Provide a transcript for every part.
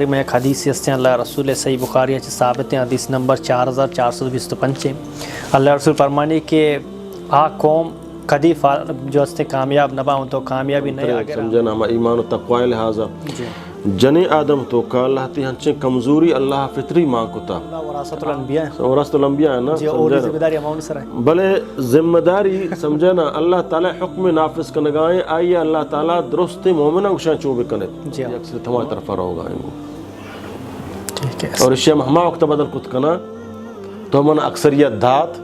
میں ایک حدیث ہستے اللہ رسول صحیح بخاری ثابت ہیں، حدیث نمبر 4425 اللہ رسول فرمانی کہ آ قوم کدی جو ہستے کامیاب نہ باؤں تو کامیابی نہیں اگر سمجھنا ہم ایمان و تقوی لہذا جنِ آدم تو کا اللہ تی ہنچے کمزوری اللہ فطری ماں کو تا وراثت الانبیاء وراثت الانبیاء ہے نا ذمہ داری اماؤں سر ہے بلے ذمہ داری سمجھنا اللہ تعالی حکم نافذ کنگائیں آئیے اللہ تعالی درست مومنہ گشاں چوبے کنے اکثر تمہاری طرف رہو گا اور اشیاء ہما وقت بدل کت کنا تو من اکثریت دات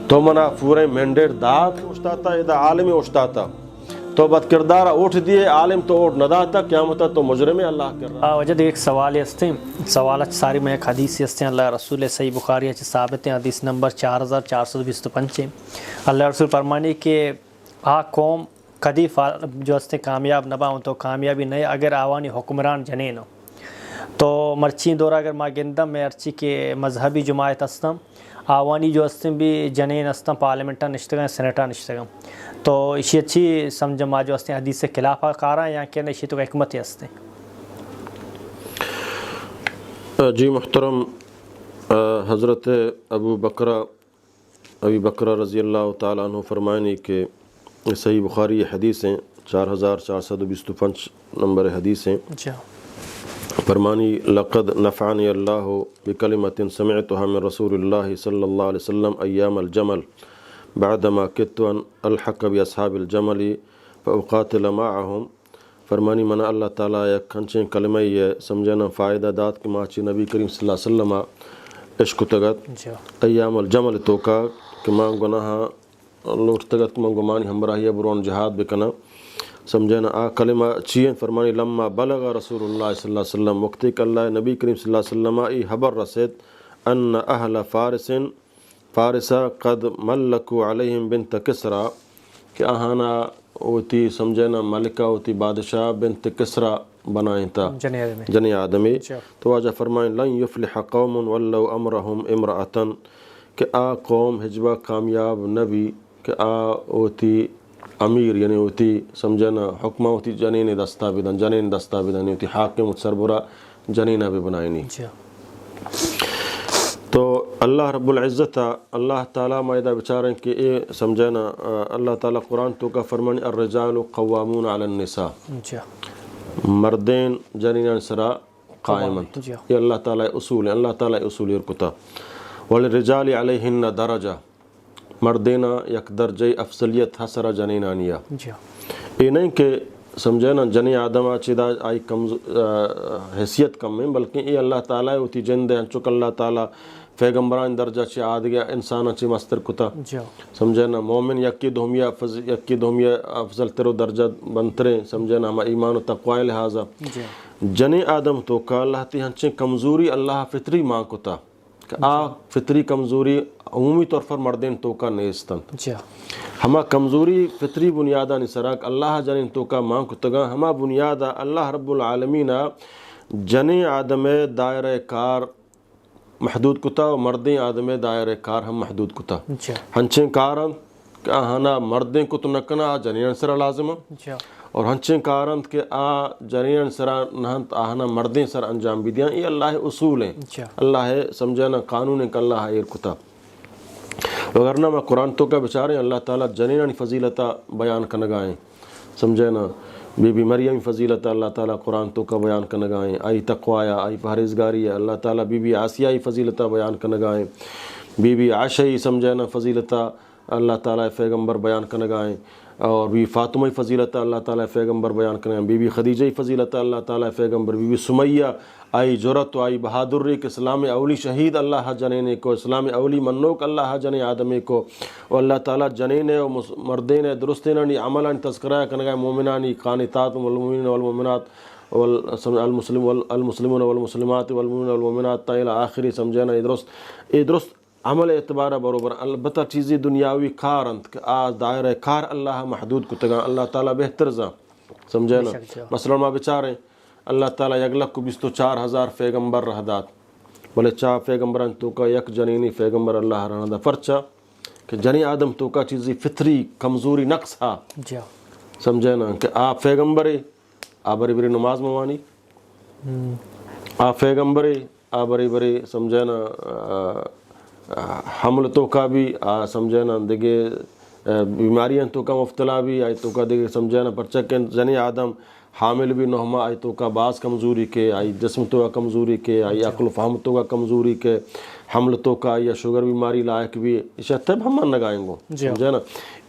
تو منا پورے مینڈیٹ دات اشتاتا ادا عالمی اشتاتا تو بد کردارہ اٹھ دیے عالم تو اٹھ نہ داتا قیامتا تو مجرم اللہ کر رہا وجد ایک سوال ہستے سوالات ساری میں ایک حدیث ہستے اللہ رسول صحیح بخاری ثابت ہیں، حدیث نمبر 4425 اللہ رسول فرمانی کہ آ قوم کدی جو ہستے کامیاب نہ باؤں تو کامیابی نہیں اگر آوانی حکمران جنین ہو تو مرچین دورہ اگر ما گندم میں ارچی کے مذہبی جماعت استم آوانی جو استم بھی جنین استم پارلیمنٹا نشتگاں سینیٹا نشتگاں تو اسی اچھی سمجھ ما جو استیں حدیث سے خلافہ کارا یا کہ اسی تو حکمت ہستے جی محترم حضرت ابو بکرہ رضی اللہ تعالیٰ عنہ فرمائنی کہ صحیح بخاری حدیثیں 4425 نمبر حدیثیں فرمانی لقد نفعنی اللہ بکلمت سمعتها من رسول اللہ صلی اللہ علیہ وسلم ایام الجمل بعدما کت ان الحق باصحاب الجمل فاقاتل معهم فرمانی منا اللہ تعالیٰ یک کھنچیں کلمہ یہ سمجھنا فائدہ دات کہ ماچی نبی کریم صلی اللہ علیہ وسلم عشق تگت ایام الجمل توکا کہ ماں گناہ لوٹ تگت کہ ماں گمانی ہمراہی برون جہاد بکنا سمجھنا آ کلمہ چین فرمانی لما بلغ رسول اللہ صلی اللہ علیہ وسلم وقتی کہ اللہ نبی کریم صلی اللہ علیہ وسلم ای حبر رسید ان اہل فارسا قد ملکو علیہم بنت کسرا کہ آہانا ہوتی سمجھنا ملکہ ہوتی بادشاہ بنت کسرا بنائیں تا جنی آدمی تو واجہ فرمائیں لن یفلح قوم ولو امرہم امرأتن کہ آ قوم حجبہ کامیاب نبی کہ آ ہوتی امیر یعنی ہوتی سمجھنا حکمہ ہوتی جنین دستا بدن ہوتی حاکم سربراہ جنینہ بھی بنائنی تو اللہ رب العزت اللہ تعالیٰ مائدہ بچاریں کہ اے سمجھنا اللہ تعالیٰ قرآن تو کا فرمانی الرجال قوامون علی النساء مردین جنینان سرا قائمن یہ اللہ تعالیٰ اصول ہے اللہ تعالیٰ اصول ارکتا والرجال علیہن درجہ مردینہ یک درجہ افضلیت حسرہ جنینانیہ یہ نہیں کہ سمجھنا جنی آدم آچیدہ آئی حیثیت کم ہے بلکہ یہ اللہ تعالیٰ ہوتی جند ہے چک اللہ تعالیٰ پیغمبران درجہ چی آد گیا انسان چی مستر کتا سمجھنا مومن یکی دومیہ افضل ترو درجہ بنترے سمجھنا ہم ایمان و تقوی لہذا جنی آدم تو کا اللہ تی ہنچیں کمزوری اللہ فطری ماں کتا کہ آ فطری کمزوری عمومی طور پر مردین تو کا نیستن ہما کمزوری فطری بنیادہ نسراک اللہ جنین تو کا ماں کتگا ہما بنیادہ اللہ رب العالمین جنی آدم دائرہ کار محدود کتا و مردیں آدم دائرہ کار ہم محدود کتا ہنچیں کارن کہ آہانا مردیں کت نکنا جنین سر لازم اور ہنچیں کارن کہ آ جنین سر نہنت آہانا مردیں سر انجام بھی دیاں یہ اللہ اصول ہیں اللہ سمجھنا قانون ہے کہ اللہ ایر کتا وگرنہ میں قرآن تو کا بچارے اللہ تعالیٰ جنینانی فضیلتہ بیان کنگائیں سمجھنا بی بی مریم فضیلتہ اللہ تعالیٰ قرآن تو کا بیان کنگائیں آئی تقویہ آئی پرہیزگاری ہے اللہ تعالیٰ بی بی آسیائی فضیلتہ بیان کنگائیں بی بی عائشہ سمجھنا فضیلتہ اللہ تعالیٰ پیغمبر بیان کنگائیں اور بی فاطمہ فضیلتہ اللہ تعالیٰ پیغمبر بیان کریں بی بی خدیجہ فضیلتہ اللہ تعالیٰ پیغمبر بی بی سمیہ آئی جرت و آئی بہادری کہ اسلام اولی شہید اللہ جنینے کو اسلام اولی منوک اللہ جنے آدمی کو اور اللہ تعالیٰ جنینے و مردین درستینانی عملان تذکرہ کنگائے مومنانی قانتات والمؤمنین والمؤمنات المسلمون والمسلمات والمؤمنین والمؤمنات تا الى آخری سمجھنا یہ درست عمل اعتبارہ بروبر البتہ چیزی دنیاوی کارند کہ آج دائرہ کار اللہ محدود کتگاں اللہ تعالیٰ بہتر زا سمجھنا مثلا ما بچاریں اللہ تعالیٰ یگلک کو 24,000 پیغمبر رہ دات بلے چاہ پیغمبران تو کا یک جنینی پیغمبر اللہ رہ دا پرچا کہ جنی آدم تو کا چیزی فطری کمزوری نقص ہا سمجھنا کہ آپ پیغمبر آبری بری نماز موانی آ پیغمبری آ بری بری سمجھے نا حمل تو کا بھی آ سمجھے نا دیگے بیماریاں تو کا مبتلا بھی آئی تو کا دیگے سمجھے نا پرچہ کے جنی آدم حامل بھی نہما آئی تو کا بعض کمزوری کے آئی جسم تو کا کمزوری کے آئی عقل و فہم تو کا کمزوری کے حمل تو کا یا شوگر بیماری لائق بھی اسے تب ہم نگائیں گو سمجھے نا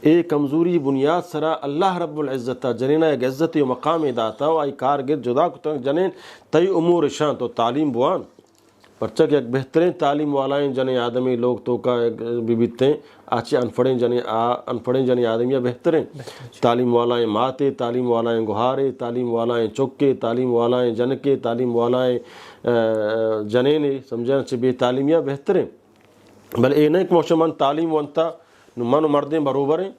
اے کمزوری بنیاد سرا اللہ رب العزت جنینا ایک عزت و مقام داتا و آئی کارگر جدا کو جنین تی امور شان تو تعلیم بوان پرچہ کہ ایک بہترین تعلیم والائیں جنے آدمی لوگ تو کا بیبیتے آچے انپڑیں جنے آدمی بہترین تعلیم والائیں ماتے تعلیم والائیں گہارے تعلیم والائیں چکے تعلیم والائیں جنکے تعلیم والائیں جنینے سمجھنا چاہیے بے تعلیمیہ بہترین بل اے نہیں کہ موشمان تعلیم وانتا منو مردیں بروبر ہیں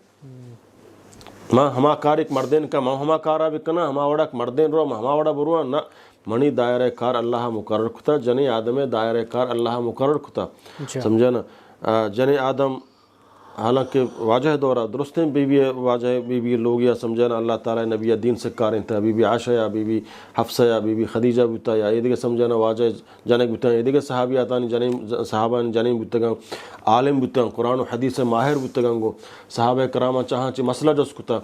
ماں ہما کار ایک مردین کا ماں ہما کارا بکنا ہما وڑا مردین رو ہما وڑا بروا نہ منی دائرہ کار اللہ مقرر کتا جنی آدم دائرہ کار اللہ مقرر کتا سمجھا نا جنی آدم حالانکہ واجہ دورہ درست ہیں بی بی واجہ بی بی لوگ یا سمجھا نا اللہ تعالیٰ نبی دین سے کاریں تھا بی بی عائشہ یا بی بی حفصہ یا بی بی خدیجہ بتا یا یہ دیکھے سمجھا نا واجہ جنک بتا یہ دیکھے صحابیاتانی صحابہ جنیم بتگاں عالم بتگاں قرآن و حدیث ماہر بتگاں گو صحابہ کرامہ چاہاں چی مسئلہ جس کتا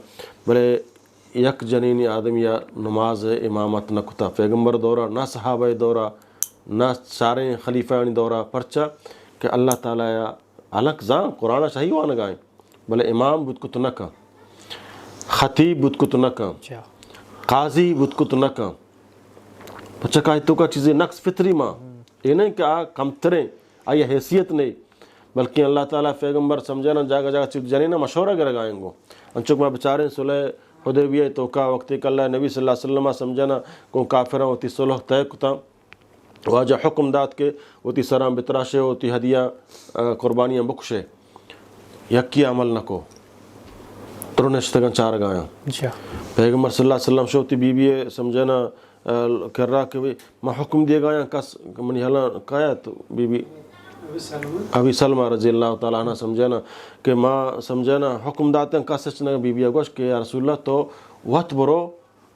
بلے یک جنینی آدمی نماز امامت نہ کتا پیغمبر دورہ نہ صحابہ دورہ نہ سارے خلیفہ دورہ پرچہ کہ اللہ تعالیٰ یا الگ زان قرآن صحیح وانا گائیں بلے امام بود کت نہ کام خطیب بود کت نہ کام قاضی بود کت نہ کام پرچہ کہا تو کا چیزیں نقص فطری ماں یہ نہیں کہ کم تریں آئی حیثیت نہیں بلکہ اللہ تعالیٰ پیغمبر سمجھانا جاگا جاگا چیز جنینہ مشورہ گر گائیں گو انچک میں بچاریں صلح حدیبیہ تو کا وقت کہ اللہ نبی صلی اللہ علیہ وسلم سمجھانا کو کافرہ ہوتی صلح طے کتا واجہ حکم داد کے ہوتی سرام بتراشے ہوتی ہدیہ قربانیاں بکشے یکی عمل نہ کو ترنشتگن چار گایا پیغمبر صلی اللہ علیہ وسلم شوتی بی بی سمجھانا کر رہا کہ میں حکم دیے گایا کس منی حالا کہا تو بی بی ابی سلمہ رضی اللہ تعالیٰ عنہ سمجھانا کہ ماں سمجھانا حکم داتے ہیں کس نہ بی بی اگوش کہ یا رسول اللہ تو وقت برو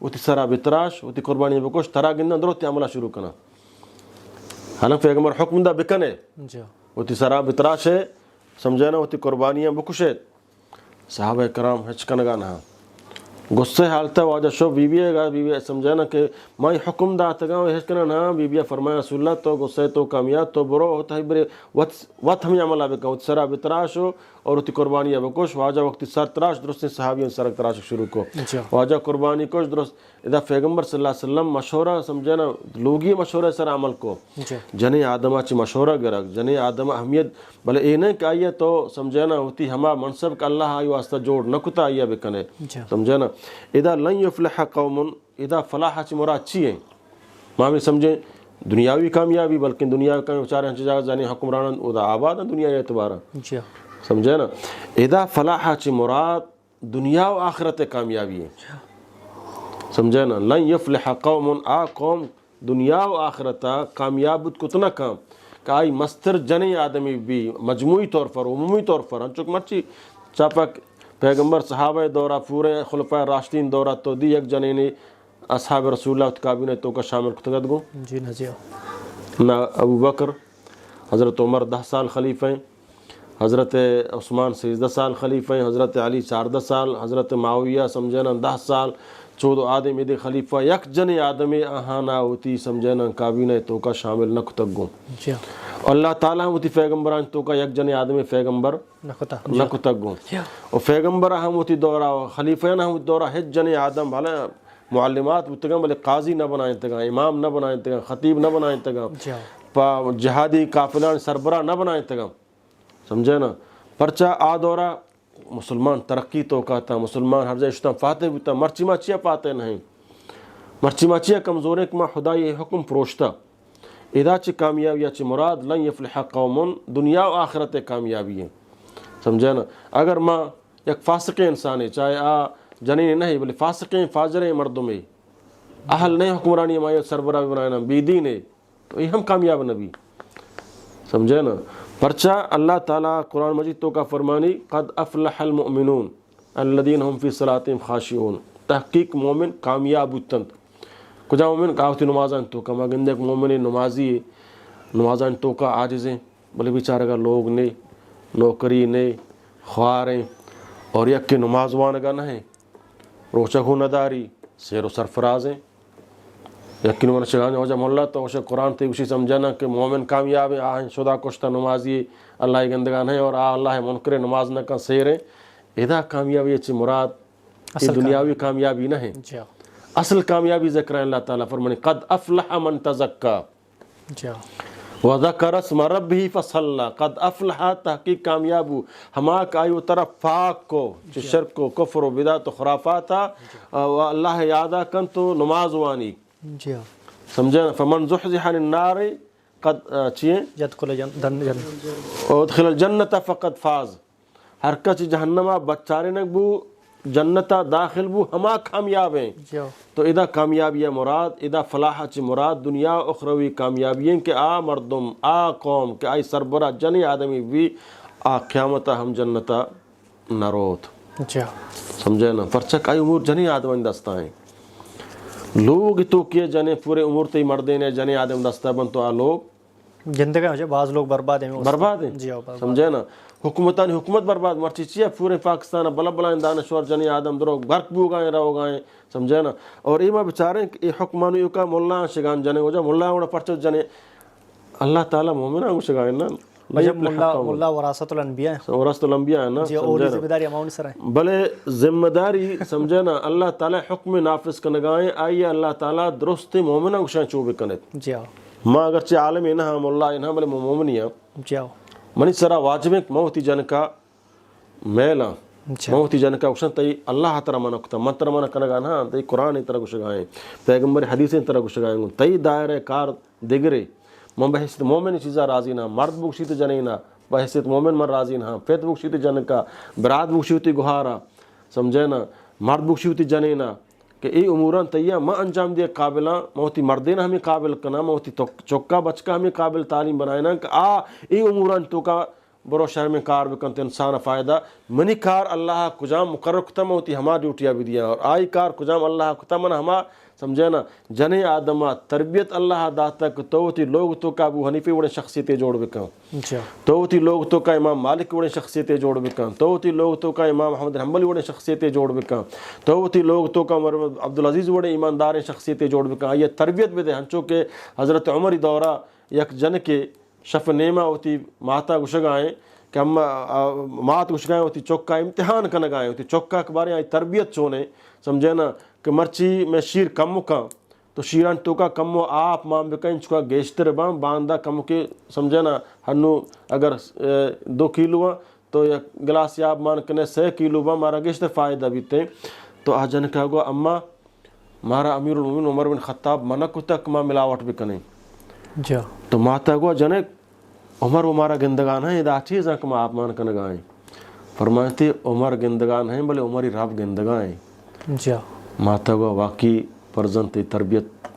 ہوتی سرا بتراش ہوتی قربانی بکوش ترا گندہ دروتی عملہ شروع کرنا حالانکہ پیغمبر حکم دا بکنے ہوتی سرا بتراش ہے سمجھانا ہوتی قربانیاں بکشے صحابہ کرام ہچکنگا نہا غصے حالتا واجہ شو بی بی گا بی بی سمجھانا کہ میں حکم داتا گا ہچکنا نہا بی بی فرمایا رسول اللہ تو غصے تو کامیات تو برو ہوتا ہے برے وقت ہمیں عملہ بکا ہوتی سرا بتراش ہو اور ہوتی قربانیاں بکوش واجہ وقتی سر تراش درست صحابیوں سرک تراش شروع کو واجہ قربانی کوش درست اذا پیغمبر صلی اللہ علیہ وسلم مشورہ سمجھانا لوگی مشورہ سر عمل کو جنی آدمہ چی مشورہ گرک جنی آدمہ اہمیت بلے اے نہیں کہ آئیے تو سمجھانا ہوتی ہما منصب کا اللہ آئی واسطہ جوڑ نکتا آئیے بکنے سمجھانا اذا لن یفلح قوم اذا فلاح چی مراد چی ہیں ماں سمجھیں دنیاوی کامیابی بلکہ دنیا کا بچارے ہنچ جاگہ جانی حکمران ادا آباد ہیں دنیا اعتبارہ سمجھے نا اذا فلاح چی مراد دنیا و آخرت کامیابی ہے سمجھے نا لن یفلح قوم قوم دنیا و آخرت کامیابت کتنا کام کہ آئی مستر جنی آدمی بھی مجموعی طور پر عمومی طور پر انچک مرچی چاپک پیغمبر صحابہ دورہ پورے خلفاء راشدین دورہ تو دی یک جنینی اصحاب رسول اللہ کابینہ تو کا شامل کتگت گو جی نجیو نہ ابو بکر حضرت عمر 10 سال خلیفہ ہیں حضرت عثمان 13 سال خلیفہ ہیں حضرت علی 14 سال حضرت معاویہ سمجھنا 10 سال 14 آدم ادھے خلیفہ یک جن آدم اہانا ہوتی سمجھنا کابینہ تو کا شامل نہ کتگو اللہ تعالیٰ ہوتی پیغمبران تو کا یک جن آدم پیغمبر نہ کتگو اور پیغمبر ہم ہوتی دورہ خلیفہ نہ ہوتی دورہ ہج جن آدم بھلے معلمات بتگاں بلے قاضی نہ بنائیں تگاں امام نہ بنائیں تگاں خطیب نہ بنائیں تگاں جہادی قافلان سربراہ نہ بنائیں تگاں سمجھے نا پرچہ آ دورہ مسلمان ترقی تو کہتا مسلمان ہر جائے فاتح بتا مرچی ماچیا پاتے نہیں مرچی ماچیا کمزور ہے کہ ماں خدا یہ حکم پروشتا ادا چی کامیابی چی مراد لن یفلح قوم دنیا و آخرت کامیابی ہے سمجھے نا اگر ماں یک فاسق انسان ہے چاہے جنین نہیں بلے فاسقیں فاجریں مردوں میں اہل نہیں حکمرانی ماں سربراہ بنانا بیدین ہے تو یہ ہم کامیاب نبی سمجھے نا پرچہ اللہ تعالیٰ قرآن مجید تو کا فرمانی قد افلح المؤمنون الذین هم فی صلاتهم خاشعون تحقیق مومن کامیاب اتند کجا مومن کہاوتی نمازان تو کا ما گندے مومن نمازی نمازان تو کا عاجزیں بلے بیچارے کا لوگ نے نوکری نے خواریں اور یک کے نماز وانگا نہ ہیں روچہ نداری سیر و سرفراز ہیں یقین من شگان ہو جا مولا تو اسے قرآن تے اسی سمجھانا کہ مومن کامیاب ہے آہیں شدہ کشتہ نمازی اللہ گندگان ہے اور اللہ منکر نماز نہ کا سیر ہے ادا کامیابی اچھی مراد یہ دنیاوی کامیابی نہ ہے اصل کامیابی ذکر ہے اللہ تعالیٰ فرمانے قد افلح من تزکا وذکر اسم ربہ فصلی قد افلح تحقیق کامیاب ہما کائیو طرف پاک کو شرک کو کفر و بدعت و خرافات اللہ یادہ کن تو نماز وانی سمجھے فمن زحزح عن النار قد چیئے ادخل الجنت فقد فاز ہر کچھ جہنمہ بچارے نکبو جنتا داخل بو ہما کامیاب ہیں تو ادا کامیابی مراد ادا فلاح چی مراد دنیا اخروی کامیابی ہیں کہ آ مردم آ قوم کہ آئی سربراہ جنی آدمی بھی آ قیامتا ہم جنتا نروت سمجھے نا فرچک آئی امور جنی آدم دستا ہیں لوگ تو کیے جنے پورے امور تی مردے نے جنے آدم دستا بن تو آ لوگ زندگی ہو جائے بعض لوگ برباد ہیں سمجھے نا حکومتان حکومت برباد مرچی چیئے پورے پاکستان بلا بلا دانشور جنی آدم درو برک بھی گائیں رہو گائیں سمجھے نا اور ایمہ بچاریں کہ حکمانو کا ملا شگان جنے ہو جا ملا اوڑا پرچو جنے اللہ تعالیٰ مومنہ ہو شگائیں نا ملا وراثت الانبیاء وراثت الانبیاء ہے نا اولی ذمہ داری اماؤنی سر ہے بلے ذمہ داری سمجھے نا اللہ تعالیٰ حکم نافذ کنگائیں آئیے اللہ تعالیٰ درست مومنہ گوشائیں چوبے کنت ماں اگرچہ عالم انہا مولا انہا بلے مومنی ہے منی سرا واجب ہے موتی جن کا میلا موتی جن کا اکشن تی اللہ ترہ منہ کتا من ترہ منہ کنگا نا تی قرآن طرح گوشگائیں پیغمبر حدیثیں طرح گوشگائیں گو تی دائرہ کار دگرے من بحثیت مومن چیزہ راضی نا مرد بکشیت جنینا بحثیت مومن من راضی نا فیت بکشیت جن کا براد بکشیتی گوھارا سمجھے نا مرد بکشیتی جنینا کہ ای اموران تیہ ما انجام دے قابلہ موتی مردین ہمیں قابل کنا موتی چکا بچکا ہمیں قابل تعلیم بنائینا کہ ای اموران تو کا برو شہر میں کار بکنتے انسان فائدہ منی کار اللہ کجام مقرر کتا موتی ہما ڈیوٹیاں بھی دیا اور آئی کار کجام اللہ کتا من ہما سمجھے نا جنے آدمہ تربیت اللہ داتا کہ توتی لوگ تو کا ابو حنیفی وڑے شخصیتیں جوڑ بکن توتی لوگ تو کا امام مالک وڑے شخصیتیں جوڑ بکن توتی لوگ تو کا امام محمد حنبلی وڑے شخصیتیں جوڑ بکن توتی لوگ تو کا عبدالعزیز وڑے ایماندار شخصیتیں جوڑ بکن یہ تربیت بھی دے ہنچو کہ حضرت عمری دورہ یک جن کے شف نیمہ ہوتی ماتا گشگائیں کہ ہم مات گشگائیں ہوتی چوکا امتحان کنگائیں ہوتی چوکا کے بارے آئی تربیت چونے سمجھے نا کہ مرچی میں شیر کم کا تو شیران تو کا کم آپ ماں بکائیں چکا گیشتر بام باندھا کم کے سمجھے نا ہنو اگر 2 کیلو تو یک گلاس یاب مان کنے 6 کیلو با مارا گیشتر فائدہ بیتے تو آجن کہا گوا اما مارا امیر المومنین عمر بن خطاب منع کو تک ماں ملاوٹ بکنے تو ماتا گوا جنے عمر وہ مارا گندگان ہے ادا چیزاں کہ ماں آپ مان کنگائیں فرمائتے عمر گندگان ہیں بلے عمری رب گندگان ہیں ماتا گوا واقعی پرزن تی تربیت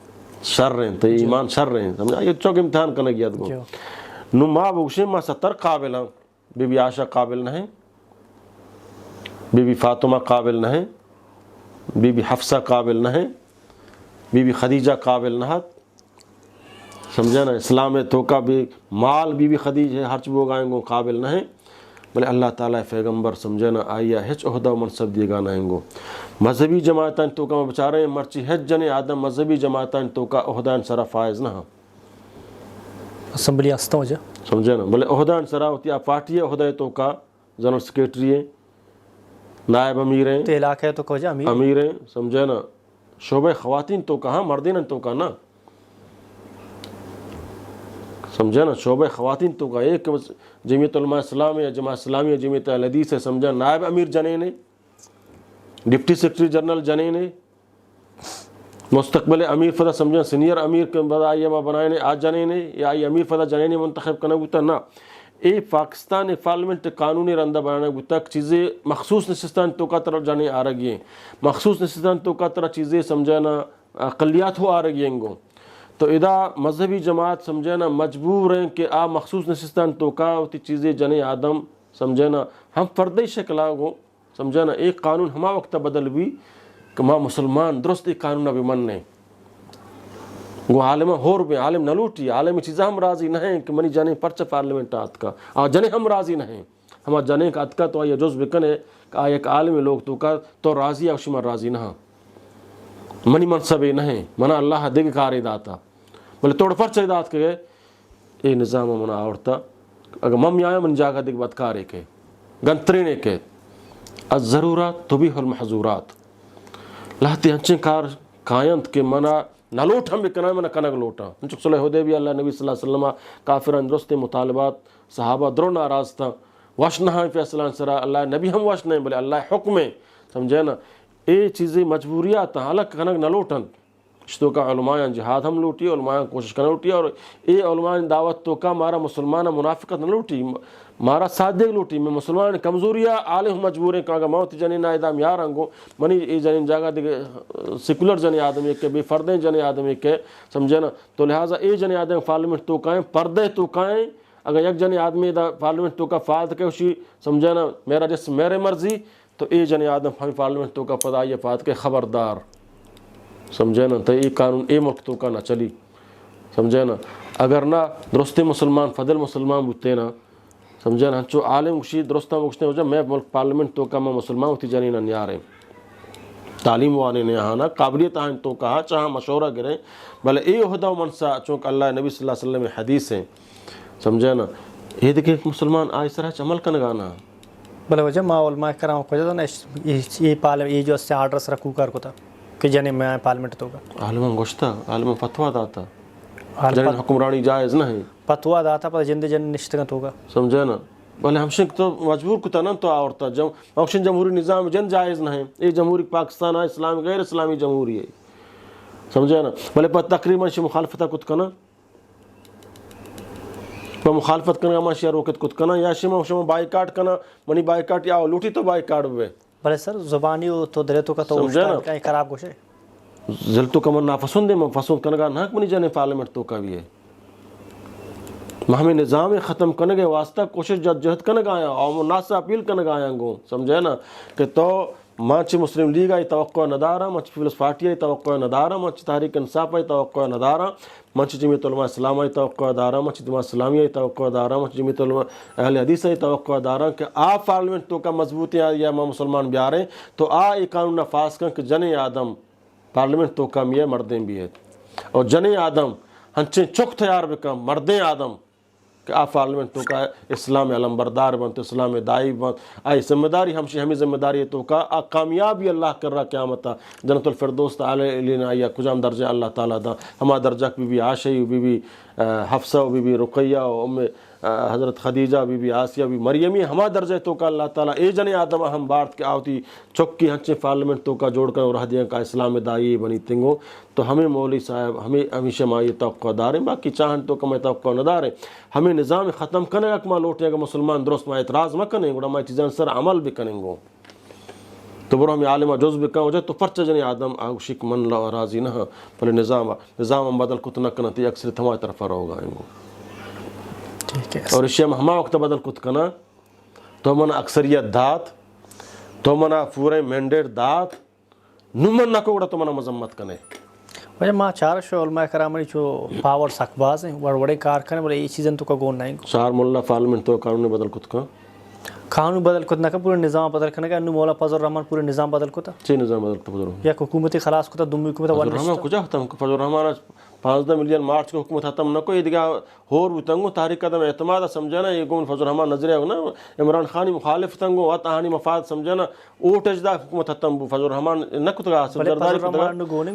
شر رہیں تی ایمان شر رہیں سمجھا یہ چوک امتحان کنگیت گو نو ماں بوشے ماں 70 قابل ہیں بی بی عائشہ قابل نہیں بی بی فاطمہ قابل نہیں بی بی حفصہ قابل نہیں بی بی خدیجہ قابل نہیں سمجھا نا اسلام تو کا بھی مال بی بی خدیجہ ہر چبو گائیں گو قابل نہیں بلے اللہ تعالیٰ پیغمبر سمجھے نا آئیا ہچ عہدہ و منصب دیے گا نائیں گو مذہبی جماعتان تو کا بچارے مرچی ہچ جنے آدم مذہبی جماعتان تو کا عہدان سرا فائز نہ اسمبلی آستا ہو جا سمجھے نا بلے عہدان سرا ہوتی ہے پارٹی عہدہ تو کا جنرل سیکریٹری ہیں نائب امیر ہیں تو علاقہ تو کو جا امیر ہیں سمجھے نا شعبہ خواتین تو کا ہاں مردین تو کا نا سمجھا نا شعبہ خواتین تو کا ایک جمعیت علماء اسلام یا جماعت اسلامی یا جمعیت اہل حدیث ہے سمجھا نائب امیر جنے نے ڈپٹی سیکرٹری جنرل جنے نے مستقبل امیر فدا سمجھا سینئر امیر کے بعد آئی ما بنائے نے آج جنے نے یا آئی امیر فدا جنے نے منتخب کرنا گوتا نا اے پاکستان پارلیمنٹ قانونی رندہ بنانا گوتا چیزیں مخصوص نشستان تو کا طرف جانے آ رہی ہیں مخصوص نشستان تو کا طرح چیزیں سمجھا نا اقلیات ہو آ رہی ہیں گو تو ادا مذہبی جماعت سمجھے نا مجبور ہیں کہ آ مخصوص نشستان تو کا ہوتی چیزیں جنے آدم سمجھے نا ہم فردی شکل آگو سمجھے نا ایک قانون ہما وقت بدل بھی کہ ماں مسلمان درست ایک قانون بھی مننے گو عالم ہور بھی عالم نہ لوٹی عالم چیزیں ہم راضی نہ ہیں کہ منی جانے پرچہ پارلیمنٹ آت کا جنے ہم راضی نہ ہیں ہما جنے کا ات کا تو یہ جز بکنے کہ ایک عالم لوگ تو کا تو راضی اوشما راضی نہ منی منصب نہ ہیں منا اللہ دگ کار داتا بولے توڑ پرچہ دات کے اے نظام منا آورتا اگر مم آیا من جاگا دگ بدکارے کے گنترینے کے الضرورات تبیح المحظورات لہتی ہنچیں کار کائنت کے منا نہ لوٹ ہم بکنا منا کنگ لوٹا ہنچک صلح حدیبیہ اللہ نبی صلی اللہ علیہ وسلم کافران درست مطالبات صحابہ درو ناراض تھا وشنہ ہیں فیصلہ سرا اللہ نبی ہم وشنہ ہیں بلے اللہ حکم ہے سمجھے نا اے چیزیں مجبوریات حالک کنگ نہ لوٹن شتو کا علماء جہاد ہم لوٹی علماء کوشش کرنا لوٹی اور اے علماء دعوت تو کا مارا مسلمان منافقت نہ لوٹی مارا صادق لوٹی میں مسلمان کمزوریاں عالم مجبور ہیں کہ موت جنین آئیدام یار انگو منی ای جنین جاگا دیکھ سیکولر جنی آدمی کے بے فردیں جنی آدمی کے سمجھے نا تو لہٰذا اے جنی آدمی پارلیمنٹ تو کائیں پردے تو کائیں اگر یک جنی آدمی دا پارلیمنٹ تو کا فعال کے اسی سمجھے نا میرا جس میرے مرضی تو اے جنی آدم ہمیں پارلیمنٹ تو کا پدا یہ فات کے خبردار سمجھے نا تو یہ قانون اے ملک تو کا نہ چلی سمجھے نا اگر نہ درست مسلمان فضل مسلمان بوتے نا سمجھے نا چو عالم اسی درستہ مکشتے ہو جا میں ملک پارلیمنٹ تو کا میں مسلمان ہوتی جانی نہ نیارے تعلیم وانے نے یہاں نا قابلیت آئیں تو کہا چاہاں مشورہ کریں بلے اے عہدہ و منصا چونکہ اللہ نبی صلی اللہ علیہ وسلم حدیث ہیں سمجھے نا یہ دیکھیں مسلمان آئے سرہ عمل کا نگانا بلے وجہ ما علماء کرام کو جاتا نا یہ پارلیمنٹ یہ جو اس سے آرڈر سرہ کوکار کو تھا کہ جانے میں پارلیمنٹ تو گا عالمان گوشتا عالمان فتوہ داتا جنین حکمرانی جائز نہ ہے فتوہ داتا پر جن نشتگت ہوگا سمجھے نا بلے ہمشن تو مجبور کتا نا تو آورتا ہمشن جمہوری نظام جن جائز نہ ہے یہ جمہوری پاکستان ہے اسلامی غیر اسلامی جمہوری ہے سمجھے نا بلے پر تقریباً شی مخالفتہ کت کنا پر مخالفت کرنا ما شی روکت کت کنا یا شما بائیکاٹ کنا منی بائیکاٹ یا لوٹی تو بائیکاٹ ہوئے بلے سر زبانی تو دلیتوں کا تو کہیں خراب گوشے زلتو کا من ناپسند ہے من پسند کنگا ناک منی جانے پارلیمنٹ تو کا بھی ہے ہمیں نظام ختم کرنے کے واسطہ کوشش جہد کنگ آیا اور ناسا اپیل کنگ آیا گو سمجھے نا کہ تو مانچ مسلم لیگ آئی توقع ندارہ منچ پیپلز پارٹی آئی توقع ندارہ منچ تحریک انصاف آئی توقع ندارہ منچ جمعیت علماء اسلام آئی توقع دارہ منچ جماعت اسلامی آئی توقع دارہ منچ جمعیت علماء اہل حدیث آئی توقع دارہ کہ آپ پارلیمنٹ تو کا مضبوطی یا ما مسلمان بیاریں تو یہ قانون نفاذ کن کہ جن آدم پارلیمنٹ تو کم یہ مردیں بھی ہے اور جن آدم ہنچیں چک تیار بکم مردیں آدم کہ آپ پارلیمنٹ تو کا اسلام علم بردار بنت اسلام دائی بنت آئی ذمہ داری ہمیں ذمہ داری تو کا کامیابی اللہ کر رہا قیامتا جنت الفردوس تعالی علینا یا کجام درجہ اللہ تعالیٰ دا ہما درجہ بی بی عائشہ بی بی حفصہ بی بی رقیہ ام حضرت خدیجہ بی بی آسیہ بی مریمی ہما درجہ تو کا اللہ تعالیٰ اے جن آدم ہم بارت کے آوتی چکی ہنچے پارلیمنٹ تو کا جوڑ کر اور ہدیاں کا اسلام دائی بنی تنگو تو ہمیں مولوی صاحب ہمیں ہمیشہ ما یہ توقع دار ہیں باقی چاہن تو کا میں توقع نہ دار ہیں ہمیں نظام ختم کرنے کا ما لوٹے گا مسلمان درست ما اعتراض مہ کریں گوڑا ما چیزیں سر عمل بھی کریں گو تو برو ہمیں عالمہ جز بھی کہاں ہو جائے تو پرچہ جنی آدم آگوشک من لا راضی نہ پہلے نظام بدل کت نہ کرنا تی اکثر ہماری طرف رہو گا گو اور اس میں ہما وقت بدل کت کنا تو منا اکثریت دات تو منا پورے مینڈیٹ دات نمن نہ کوڑا تو منا مذمت کنے وجہ ماں چار شو علماء کرامنی جو پاور سکباز ہیں بڑے کار کرنے بولے یہ چیزیں تو کا گون نہیں چار مولا پارلیمنٹ تو قانون بدل کت کا قانون بدل کتنا کا پورے نظام بدل کرنے کا انو مولا فضل الرحمن پورے نظام بدل کتا چی نظام بدل کتا فضل یا حکومتی خلاص کتا دمی حکومت فضل الرحمن کجا ختم فضل الرحمن 15 ملین مارچ کو حکومت ختم نہ کوئی دیگا ہور بھی تنگو تحریک قدم اعتماد سمجھانا یہ گون فضل الرحمن نظریہ ہونا عمران خانی مخالف تنگو وات آہانی مفاد سمجھانا اوٹ اجدا حکومت ختم فضل الرحمن نہ کتا سرداری کتا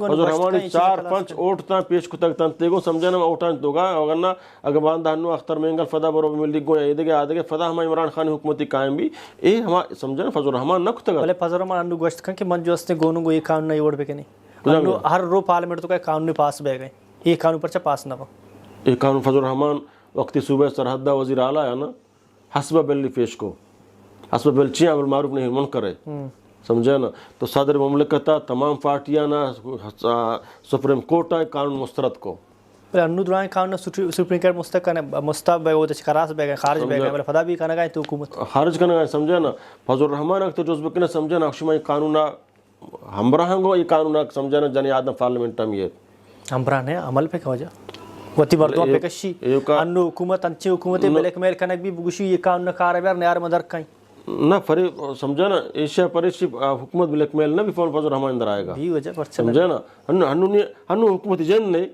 فضل الرحمن 4-5 اوٹ تا پیش کتا تنتیگو سمجھانا اوٹان دوگا اگرنا اگر باندہ ہنو اختر مینگل فدا برو ملدی گو یہ دیگا آدھگے فدا ہما عمران خانی حکومتی قائم بھی اے ہما سمجھانا فضل الرحمن نہ کتا بلے فضل الرحمن انو گوشت کن کہ من جو اس نے گونو گو یہ قانون نہیں وڑ بکنی انو ہر رو پارلیمنٹ تو کا قانونی پاس بے گئے یہ قانون پرچہ پاس نہ ہو یہ قانون فضل الرحمن وقتی صوبہ سرحدہ وزیر اعلیٰ ہے نا حسبہ بل پیش کو حسبہ بل چیاں بالمعروف نہیں منکر ہے سمجھے نا تو صدر مملکتہ تمام پارٹیاں نا سپریم کورٹ ہے قانون مسترد کو انو درائیں قانون سپریم کورٹ مستقب ہے وہ تو کراس بے گئے خارج بے گئے بلے فدا بھی کہنا گئے تو حکومت خارج کرنا گئے سمجھے نا فضل الرحمن اکتر جوز بکنے سمجھے نا اکشمہ یہ قانون ہمراہ گو یہ قانون سمجھے نا جنی آدم پارلیمنٹ میں یہ امبران ہے عمل پہ وجہ وتی مردوں پہ کشی انو حکومت انچی حکومت بلیک میل کنک بھی بگشی یہ کام نہ کار بیار نیار مدر کہیں نہ فری سمجھا نا ایشیا پریشی حکومت بلیک میل نہ بھی فون فضل الرحمان اندر آئے گا بھی وجہ پر سمجھا نا ہنو حکومت جن نہیں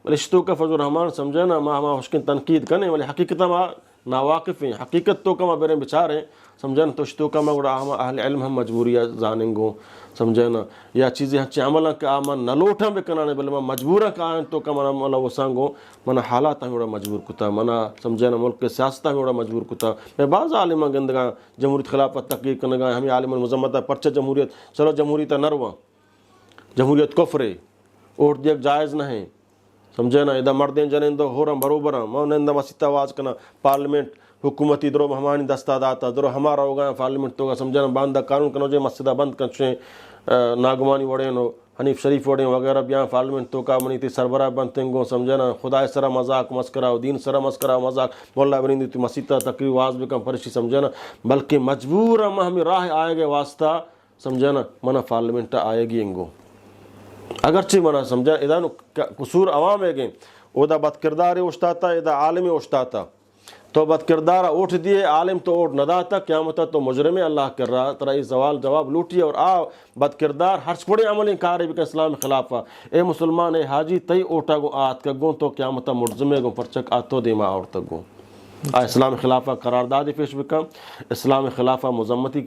بلے اشتو کا فضل الرحمان سمجھا نا ما حسکن تنقید کرنے والے حقیقت ما ناواقف ہیں حقیقت تو کا ما بیرے بچار ہیں سمجھا نا تو اشتو کا ما گوڑا اہل علم ہم مجبوریہ زانیں گو سمجھا نا یا چیزیں ہنچے عملہ کا آمان نلوٹاں بے کنانے بلے ما مجبورہ کا آئیں تو کا منا مولا وسانگو منا حالات ہمیں گوڑا مجبور کتا منا سمجھا نا ملک کے سیاستہ ہمیں گوڑا مجبور کتا میں بعض عالمہ گندگاں جمہوریت خلافت تقریر کنگاں ہمیں عالم المزمتہ پرچہ جمہوریت چلو جمہوریت نروہ جمہوریت کفرے اوٹ دیکھ جائز نہ ہیں سمجھے نا ادھا مردیں جنیں دو ہو رہا بروبر ہاں میں انہیں مسیطہ آواز کنا پارلیمنٹ حکومتی درو ہمانی دستہ داتا درو ہمارا ہوگا پارلیمنٹ تو گا سمجھے نا باندھا قانون کنو جے مسجدہ بند کنچیں ناگمانی وڑیں نو حنیف شریف وڑیں وغیرہ بیاں پارلیمنٹ تو کا منی تی سربراہ بنتیں گو سمجھے نا خدا سرا مذاق مسکرہ و دین سرا مسکرہ و مذاق مولا بنی تی مسیطہ تقریر واز بکم پرشی سمجھے نا بلکہ مجبور ہم ہمیں راہ آئے گے واسطہ سمجھے نا منا پارلیمنٹ آئے گی انگو اگرچہ منا سمجھا ادا قصور عوام ہے گئے ادا بد کردار اشتاتا ادا عالم اشتاتا تو بد کردار اوٹ دیے عالم تو اوٹ نداتا قیامتا تو مجرم اللہ کر رہا ترا یہ سوال جواب لوٹی اور بد کردار ہر پڑے عمل کارے بکا اسلام خلافہ اے مسلمان اے حاجی تی اوٹا گو آت کا گو تو قیامتا مجرمے گو پرچک آتو دیما اور تک گو اسلام خلافہ قرارداد پیش بکا اسلام خلافہ مذمتی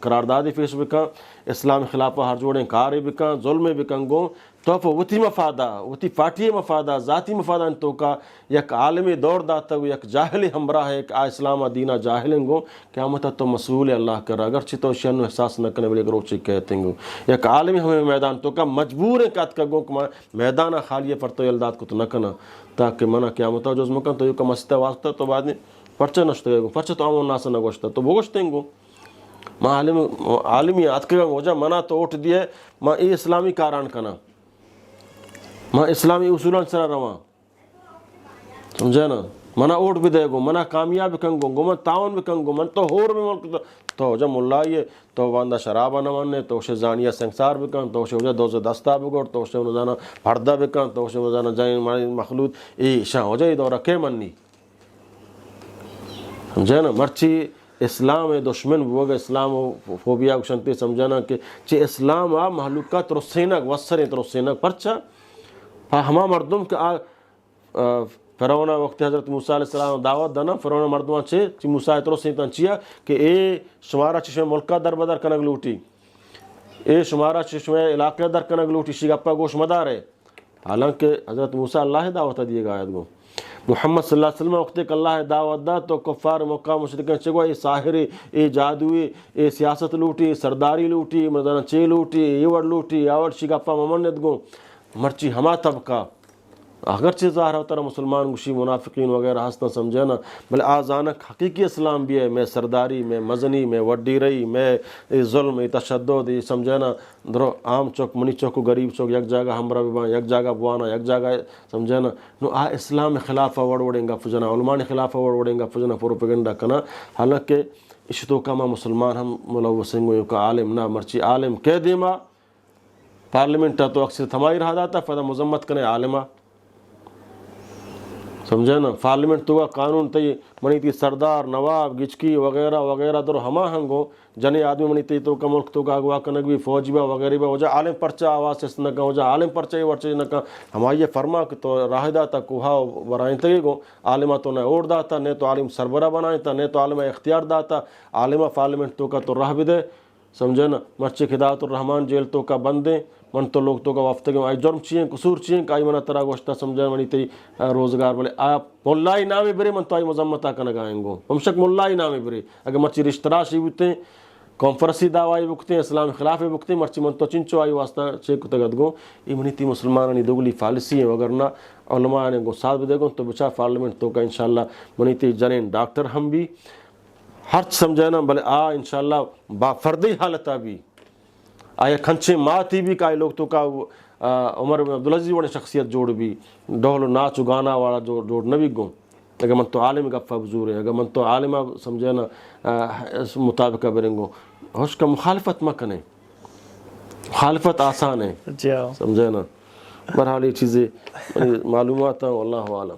قرارداد پیش بکا اسلام خلافہ ہر جوڑیں کارے بکا ظلم بکن گو تو وتی مفادہ وتی پارٹی مفادہ ذاتی مفادہ تو کا یک عالمی دور داتا ہو یک جاہلی ہمراہ ہے کہ اسلام دینہ جاہلیں گو قیامت تو مسئول اللہ کر رہا اگرچہ تو شنو احساس نہ کرنے والے گروچی کہتے ہیں گو یک عالمی ہمیں میدان تو کا مجبور ہے کات کا گو کہ میدانہ خالی پر تو یلداد کو تو نہ کرنا تاکہ منع قیامت جو مکان تو یہ کا مسئلہ واسطہ تو بعد میں پرچہ نشتے گو پرچہ تو عام ناس نہ گوشتا تو وہ گوشتے گو ماں عالمی آت کے گو جا منع تو اوٹ دیے ماں ای اسلامی کاران کنا ماں اسلامی اصولان سرا رواں سمجھے نا منا اوٹ بھی دے گو منا کامیاب کنگو گو من تعاون بھی کنگو من تو ہور بھی ملک تو جب ملا یہ تو باندہ شرابہ نہ ماننے تو اسے زانیہ سنگسار بھی کن تو اسے وجہ دوزے دستہ بھی گوڑ تو اسے انہوں پردہ بھی کن تو اسے انہوں جائیں مخلوط ای شاہ ہو جائے دورہ کے منی سمجھے نا مرچی اسلام دشمن بوگا اسلام فوبیا کو شنتی سمجھانا کہ چی اسلام محلوقات رسینک وصرین رسینک پرچا ہما مردم کہ فرعون وقت حضرت موسیٰ علیہ السلام دعوت دانا فرعون مردمان چی موسیٰ رسینتان چیا کہ اے شمارا چشمہ ملکہ در بدر کنگ لوٹی اے شمارا چشمہ علاقہ در کنگ لوٹی شگپا گوش مدار ہے حالانکہ حضرت موسیٰ اللہ دعوت دیے گا آیت گو محمد صلی اللہ علیہ وسلم وقت کہ اللہ دعوت دا تو کفار مکہ مشرکین چگو اے ساحری اے جادوی اے سیاست لوٹی سرداری لوٹی مردانہ چے لوٹی ایوڑ لوٹی آوڑ شگپا ممنت گو مرچی ہما طبقہ اگرچہ ظاہر ہوتا ہے مسلمان گوشی منافقین وغیرہ ہستا سمجھے نا بلے آزانک حقیقی اسلام بھی ہے میں سرداری میں مزنی میں وڈی رئی میں ظلم میں تشدد یہ سمجھے نا درو عام چوک منی چوک غریب چوک یک جگہ ہمراہ بھی یک جگہ بوانا یک جگہ سمجھے نا نو اسلام خلافہ وڑ وڑیں گا فجنا علماء خلافہ وڑ وڑیں گا فجنا پروپیگنڈا کنا حالانکہ اشتو کما مسلمان ہم ملوثیں گو کا عالم نہ مرچی عالم کہہ دیما پارلیمنٹ تو اکثر تھمائی رہا داتا فدا مذمت کنے عالمہ سمجھے نا پارلیمنٹ تو قانون تی منی تی سردار نواب گچکی وغیرہ وغیرہ در ہما ہنگو جنے آدمی منی تی تو کا ملک تو کا اگوا کنگ بھی فوج با وغیرہ با وجہ عالم پرچہ آواز سے نکا وجہ عالم پرچہ ورچہ نکا ہما یہ فرما کہ تو راہ داتا کوہا ورائیں تگی گو عالمہ تو نہ اوڑ داتا نہیں تو عالم سربراہ بنائیں تا نہیں تو عالمہ اختیار داتا عالمہ پارلیمنٹ تو کا تو راہ بھی دے سمجھے نا مرچے ہدایت الرحمان جیل تو کا بندیں من تو لوگ تو کا وفتگی آئی جرم چیئیں قصور چیئیں کہ آئی منہ ترہ گوشتا سمجھے منی تی روزگار بولے آپ ملائی نامی برے من تو آئی مذمتہ کا نگائیں گو ہمشک ملائی نامی برے اگر مرچی رشتراشی بکتے کانفرنسی دعوائی بکتے اسلام خلافی بکتے مرچی من تو چنچو آئی واسطہ چیک تگد گو یہ منی تی مسلمانانی دوگلی فالسی ہیں وگرنہ علماء نے گو ساتھ بھی دے گو تو بچا پارلیمنٹ تو کا انشاءاللہ منی تی جنین ڈاکٹر ہم بھی ہر سمجھے نا بلے انشاءاللہ با فردی حالتا بھی آیا کھنچے ماتی بھی کائی لوگ تو کا عمر بن عبدالعزیز وڑے شخصیت جوڑ بھی ڈھول ناچ گانا والا جوڑ نبی گو اگر من تو عالم گفہ بزور ہے اگر من تو عالمہ سمجھے نا مطابقہ برنگو ہوش کا مخالفت مکنے مخالفت آسان ہے سمجھے نا بہرحال یہ چیزیں معلومات ہیں، واللہ عالم.